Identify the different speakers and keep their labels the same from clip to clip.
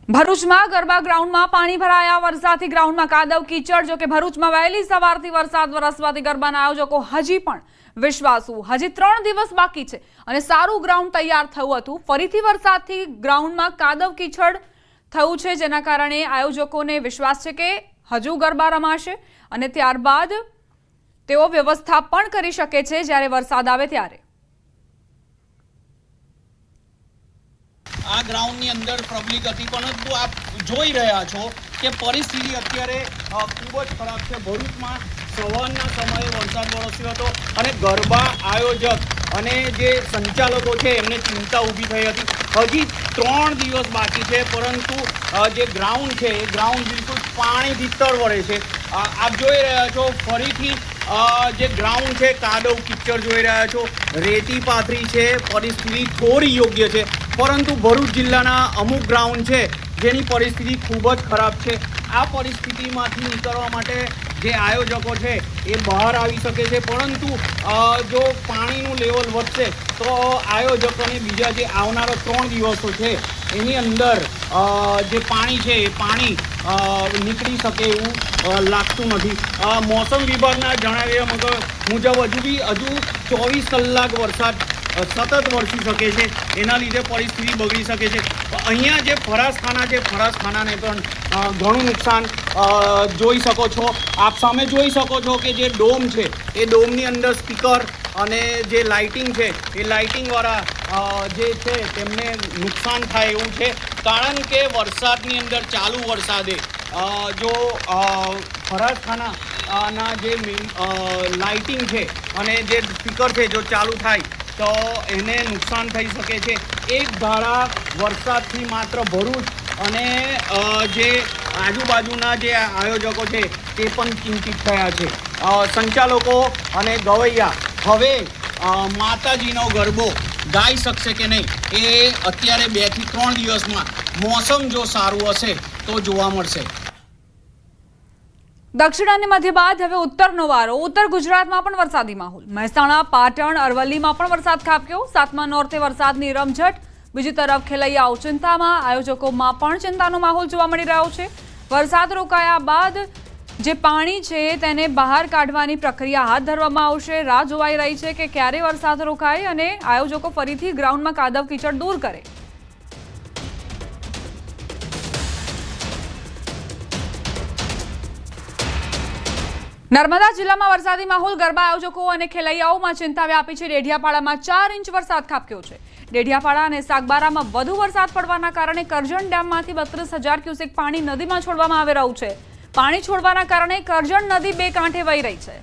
Speaker 1: ભરૂચમાં ગરબા ગ્રાઉન્ડમાં પાણી ભરાયા। વરસાદથી ગ્રાઉન્ડમાં કાદવ કીચડ। જો કે ભરૂચમાં વહેલી સવારથી વરસાદ વરસવાથી ગરબાના આયોજકો હજી પણ વિશ્વાસુ। હજી 3 દિવસ બાકી છે અને સારું ગ્રાઉન્ડ તૈયાર થયું હતું। ફરીથી વરસાદથી ગ્રાઉન્ડમાં કાદવ કીચડ થયું છે, જેના કારણે આયોજકોને વિશ્વાસ છે કે હજુ ગરબા રમાશે અને ત્યારબાદ તેઓ વ્યવસ્થા પણ કરી શકે છે જ્યારે વરસાદ આવે ત્યારે।
Speaker 2: આ ગ્રાઉન્ડની અંદર પબ્લિક હતી, પરંતુ આપ જોઈ રહ્યા છો કે પરિસ્થિતિ અત્યારે ખૂબ જ ખરાબ છે। ભરૂચમાં સવારના સમયે વરસાદ વરસ્યો હતો અને ગરબા આયોજક અને જે સંચાલકો છે એમને ચિંતા ઊભી થઈ હતી। હજી 3 દિવસ બાકી છે, પરંતુ જે ગ્રાઉન્ડ છે એ ગ્રાઉન્ડ બિલકુલ પાણીથી તરવરે છે। આપ જોઈ રહ્યા છો ફરીથી જે ગ્રાઉન્ડ છે કાદવ કિચડ જોઈ રહ્યા છો, રેતી પાથરી છે। પરિસ્થિતિ થોડી યોગ્ય છે, પરંતુ ભરૂચ જિલ્લાના અમુક ગ્રાઉન્ડ છે જેની પરિસ્થિતિ ખૂબ જ ખરાબ છે। આ પરિસ્થિતિમાંથી નીકળવા માટે જે આયોજકો છે એ બહાર આવી શકે છે, પરંતુ જો પાણીનું લેવલ વધશે તો આયોજકોને બીજા જે આવનારા 3 દિવસો છે એની અંદર જે પાણી છે એ પાણી નીકળી શકે એવું લાગતું નથી। મોસમ વિભાગના જણાવ્યા મુજબ હજુ 24 કલાક વરસાદ સતત વરસી શકે છે, એના લીધે પરિસ્થિતિ બગડી શકે છે। અહીંયા જે ફરાસખાના છે, ફરાસખાનાને પણ ઘણું નુકસાન જોઈ શકો છો। આપ સામે જોઈ શકો છો કે જે ડોમ છે એ ડોમની અંદર સ્પીકર અને જે લાઇટિંગ છે એ લાઇટિંગવાળા જે છે તેમને નુકસાન થાય એવું છે, કારણ કે વરસાદની અંદર ચાલુ વરસાદે જો ફરાસખાના જે લાઇટિંગ છે અને જે સ્પીકર છે જો ચાલુ થાય તો એને નુકસાન થઈ શકે છે। એક ધારા વરસાદથી માત્ર ભરૂચ અને જે આજુબાજુના જે આયોજકો છે તે પણ ચિંતિત થયા છે। સંચાલકો અને ગવૈયા હવે માતાજીનો ગરબો ગાઈ શકશે કે નહીં એ અત્યારે 2 થી 3 દિવસમાં મોસમ જો સારું હશે તો જોવા મળશે।
Speaker 1: દક્ષિણ અને મધ્ય બાદ હવે ઉત્તરનો વારો। ઉત્તર ગુજરાતમાં પણ વરસાદી માહોલ। મહેસાણા, પાટણ, અરવલ્લીમાં પણ વરસાદ ખાબક્યો। 7મા નોરતે વરસાદની રમઝટ। બીજી તરફ ખેલૈયાઓ ચિંતામાં, આયોજકોમાં પણ ચિંતાનો માહોલ જોવા મળી રહ્યો છે। વરસાદ રોકાયા બાદ જે પાણી છે તેને બહાર કાઢવાની પ્રક્રિયા હાથ ધરવામાં આવશે। રાહ જોવાઈ રહી છે કે ક્યારે વરસાદ રોકાય અને આયોજકો ફરીથી ગ્રાઉન્ડમાં કાદવ કીચડ દૂર કરે। નર્મદા જિલ્લામાં વરસાદી માહોલ। ગરબા આયોજકો અને ખેલૈયાઓમાં ચિંતા વ્યાપી છે। ડેઢિયાપાડામાં 4 ઇંચ વરસાદ ખાબક્યો છે। ડેઢિયાપાડા અને સાગબારામાં વધુ વરસાદ પડવાના કારણે કરજણ ડેમમાંથી 32,000 ક્યુસેક પાણી નદીમાં છોડવામાં આવી રહ્યું છે। પાણી છોડવાના કારણે કરજણ નદી 2 કાંઠે વહી રહી છે।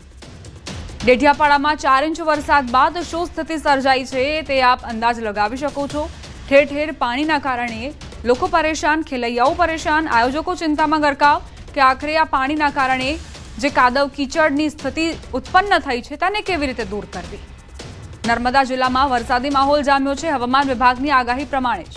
Speaker 1: ડેઢિયાપાડામાં 4 ઇંચ વરસાદ બાદ શું સ્થિતિ સર્જાઈ છે તે આપ અંદાજ લગાવી શકો છો। ઠેર ઠેર પાણીના કારણે લોકો પરેશાન, ખેલૈયાઓ પરેશાન, આયોજકો ચિંતામાં ગરકાવ કે આખરે આ પાણીના કારણે જે કાદવ કીચડની સ્થિતિ ઉત્પન્ન થઈ છે તેને કેવી રીતે દૂર કરવી। નર્મદા જિલ્લામાં વરસાદી માહોલ જામ્યો છે હવામાન વિભાગની આગાહી પ્રમાણે જ।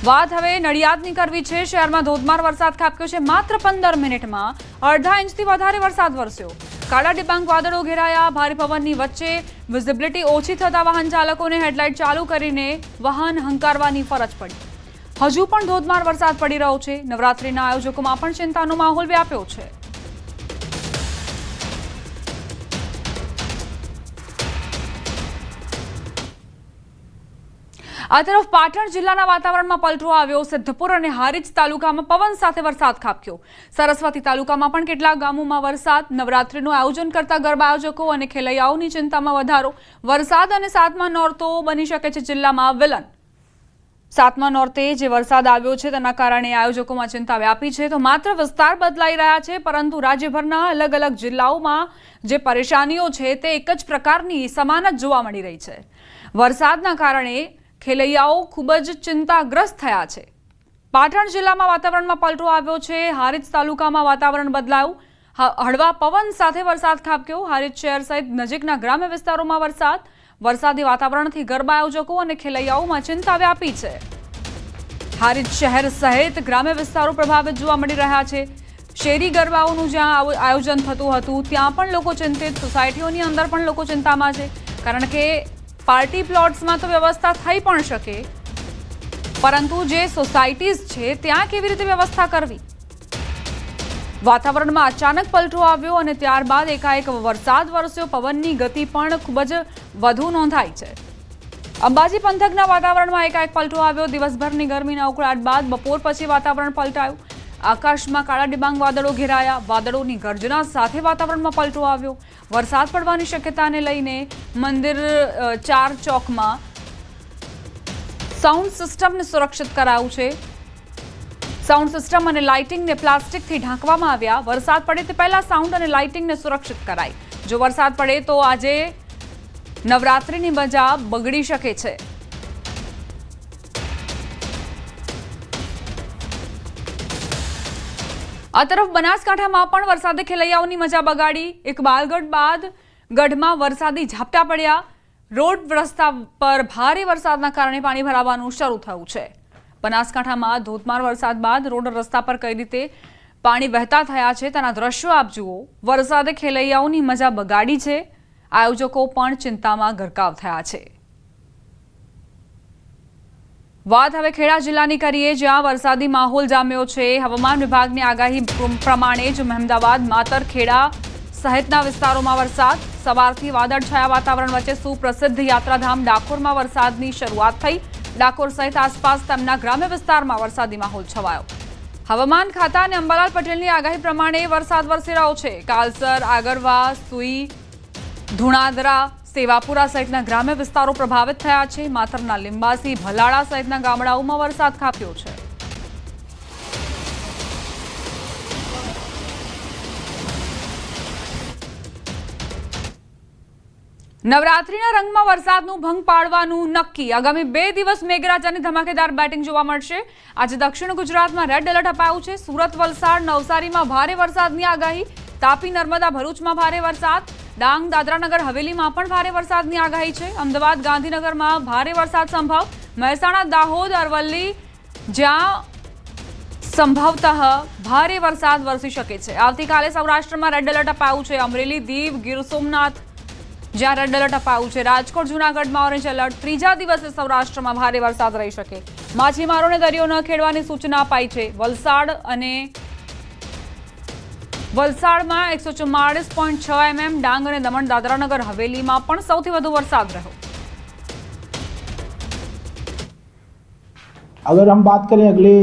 Speaker 1: વાત હવે નડિયાદની કરવી છે। શહેરમાં ધોધમાર વરસાદ ખાબક્યો છે। માત્ર 15 મિનિટમાં 1/2 ઇંચથી વધારે વરસાદ વરસ્યો। કાળા ડિબાંગ વાદળો ઘેરાયા। ભારે પવનની વચ્ચે વિઝિબિલિટી ઓછી થતા વાહન ચાલકોને હેડલાઇટ ચાલુ કરીને વાહન હંકારવાની ફરજ પડી। હજુ પણ ધોધમાર વરસાદ પડી રહ્યો છે। નવરાત્રિના આયોજકોમાં પણ ચિંતાનો માહોલ વ્યાપ્યો છે। આ તરફ પાટણ જિલ્લાના વાતાવરણમાં પલટો આવ્યો। સિદ્ધપુર અને હારીજ તાલુકામાં પવન સાથે વરસાદ ખાબક્યો। સરસ્વતી તાલુકામાં પણ કેટલાક ગામોમાં વરસાદ। નવરાત્રીનું આયોજન કરતા ગરબા આયોજકો અને ખેલૈયાઓની ચિંતામાં વધારો। વરસાદ અને 7મા નોરતો બની શકે છે જિલ્લામાં વિલન। 7મા નોરતે જે વરસાદ આવ્યો છે તેના કારણે આયોજકોમાં ચિંતા વ્યાપી છે। તો માત્ર વિસ્તાર બદલાઈ રહ્યા છે, પરંતુ રાજ્યભરના અલગ અલગ જિલ્લાઓમાં જે પરેશાનીઓ છે તે એક જ પ્રકારની સમાન જ જોવા મળી રહી છે। વરસાદના કારણે ખેલૈયાઓ ખૂબ જ ચિંતાગ્રસ્ત થયા છે। પાટણ જિલ્લામાં વાતાવરણમાં પલટો આવ્યો છે। હારીજ તાલુકામાં વાતાવરણ બદલાયું। હળવા પવન સાથે વરસાદ ખાબક્યો। હારીજ શહેર સહિત નજીકના ગ્રામ્ય વિસ્તારોમાં વરસાદ। વરસાદી વાતાવરણથી ગરબા આયોજકો અને ખેલૈયાઓમાં ચિંતા વ્યાપી છે। હારીજ શહેર સહિત ગ્રામ્ય વિસ્તારો પ્રભાવિત જોવા મળી રહ્યા છે। શેરી ગરબાઓનું જ્યાં આયોજન થતું હતું ત્યાં પણ લોકો ચિંતિત। સોસાયટીઓની અંદર પણ લોકો ચિંતામાં છે, કારણ કે પાર્ટી પ્લોટ્સમાં તો વ્યવસ્થા થઈ પણ શકે, પરંતુ જે સોસાયટીઝ છે ત્યાં કેવી રીતે વ્યવસ્થા કરવી? વાતાવરણમાં અચાનક પલટો આવ્યો અને ત્યારબાદ એકાએક વરસાદ વરસ્યો. પવનની ગતિ પણ ખૂબ જ વધુ નોંધાઈ છે. અંબાજી પંથકના વાતાવરણમાં એકાએક પલટો આવ્યો. દિવસભરની ગરમીના ઉકળાટ બાદ બપોર પછી વાતાવરણ પલટાયું. આકાશમાં કાળા ડિબાંગ વાદળો ઘેરાયા. વાદળોની ગર્જના સાથે વાતાવરણમાં પલટો આવ્યો. વરસાદ પડવાની શક્યતાને લઈને મંદિર 4 ચોકમાં સાઉન્ડ સિસ્ટમને સુરક્ષિત કરાયું છે. સાઉન્ડ સિસ્ટમ અને લાઇટિંગને પ્લાસ્ટિકથી ઢાંકવામાં આવ્યા. વરસાદ પડે તે પહેલા સાઉન્ડ અને લાઇટિંગને સુરક્ષિત કરાઈ. જો વરસાદ પડે તો આજે નવરાત્રિની મજા બગડી શકે છે. આ તરફ બનાસકાંઠામાં પણ વરસાદે ખેલૈયાઓની મજા બગાડી. ઇકબાલગઢ બાદ ગઢમાં વરસાદી ઝાપટા પડ્યા. રોડ રસ્તા પર ભારે વરસાદના કારણે પાણી ભરાવાનું શરૂ થયું છે. બનાસકાંઠામાં ધોધમાર વરસાદ બાદ રોડ રસ્તા પર કઈ રીતે પાણી વહેતા થયા છે તેના દ્રશ્યો આપ જુઓ. વરસાદે ખેલૈયાઓની મજા બગાડી છે. આયોજકો પણ ચિંતામાં ગરકાવ થયા છે. વાત હવે ખેડા જિલ્લાની કરીએ, જ્યાં વરસાદી માહોલ જામ્યો છે. હવામાન વિભાગની આગાહી પ્રમાણે જ મહેમદાવાદ, માતર, ખેડા સહિતના વિસ્તારોમાં વરસાદ. સવારથી વાદળછાયા વાતાવરણ વચ્ચે સુપ્રસિદ્ધ યાત્રાધામ ડાકોરમાં વરસાદની શરૂઆત થઈ. ડાકોર સહિત આસપાસ તેમના ગ્રામ્ય વિસ્તારમાં વરસાદી માહોલ છવાયો. હવામાન ખાતા અને અંબાલાલ પટેલની આગાહી પ્રમાણે વરસાદ વરસી રહ્યો છે. કાલસર, આગરવા, સુઈ, ધુણાદરા, સેવાપુરા સહિતના ગ્રામ્ય વિસ્તારો પ્રભાવિત થયા છે. માતરના લીંબાસી, ભલાડા સહિતના ગામડાઓમાં વરસાદ ખાબક્યો છે. નવરાત્રીના રંગમાં વરસાદનું ભંગ પાડવાનું નક્કી. આગામી 2 દિવસ મેઘરાજાની ધમાકેદાર બેટિંગ જોવા મળશે. આજે દક્ષિણ ગુજરાતમાં રેડ એલર્ટ અપાયું છે. સુરત, વલસાડ, નવસારીમાં ભારે વરસાદની આગાહી. તાપી, નર્મદા, ભરૂચમાં ભારે વરસાદ. ડાંગ, દાદરાનગર હવેલીમાં પણ ભારે વરસાદની આગાહી છે. અમદાવાદ, ગાંધીનગરમાં ભારે વરસાદ સંભવ. મહેસાણા, દાહોદ, અરવલ્લી જ્યાં સંભવતઃ ભારે વરસાદ વરસી શકે છે. આવતીકાલે સૌરાષ્ટ્રમાં રેડ એલર્ટ અપાયું છે. અમરેલી, દીવ, ગીર સોમનાથ જ્યાં રેડ એલર્ટ અપાયું છે. રાજકોટ, જૂનાગઢમાં ઓરેન્જ એલર્ટ. ત્રીજા દિવસે સૌરાષ્ટ્રમાં ભારે વરસાદ રહી શકે. માછીમારોને દરિયો ન ખેડવાની સૂચના અપાઈ છે. વલસાડમાં 144.6 mm, ડાંગ અને દમણ, દાદરાનગર હવેલીમાં પણ સૌથી વધુ વરસાદ રહ્યો.
Speaker 3: अगर हम बात करें अगले